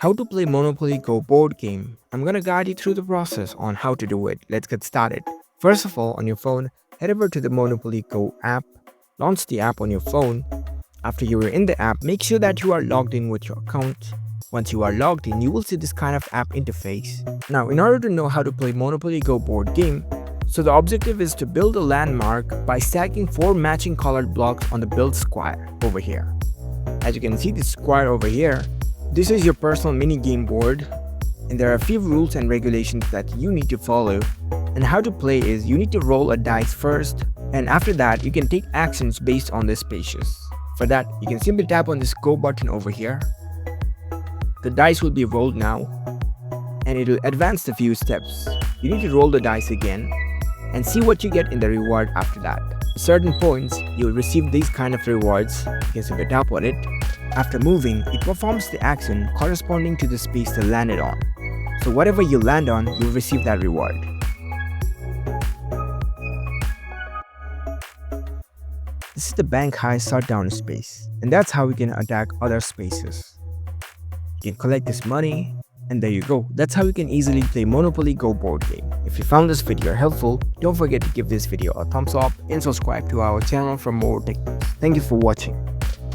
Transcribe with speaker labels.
Speaker 1: How to play Monopoly Go board game. I'm gonna guide you through the process on how to do it. Let's get started. First of all, on your phone, head over to the Monopoly Go app. Launch the app on your phone. After you are in the app, make sure that you are logged in with your account. Once you are logged in, you will see this kind of app interface. Now, in order to know how to play Monopoly Go board game, so the objective is to build a landmark by stacking 4 matching colored blocks on the build square over here. As you can see this square over here, this is your personal mini game board, and there are a few rules and regulations that you need to follow. And how to play is you need to roll a dice first, and after that you can take actions based on this spaces. For that, you can simply tap on this go button over here. The dice will be rolled now, and it will advance a few steps. You need to roll the dice again and see what you get in the reward after that. At certain points, you will receive these kind of rewards. You can simply tap on it. After moving, it performs the action corresponding to the space they landed on. So whatever you land on, you'll receive that reward. This is the bank high shutdown space, and that's how we can attack other spaces. You can collect this money, and there you go. That's how you can easily play Monopoly Go board game. If you found this video helpful, don't forget to give this video a thumbs up and subscribe to our channel for more tech tips. Thank you for watching.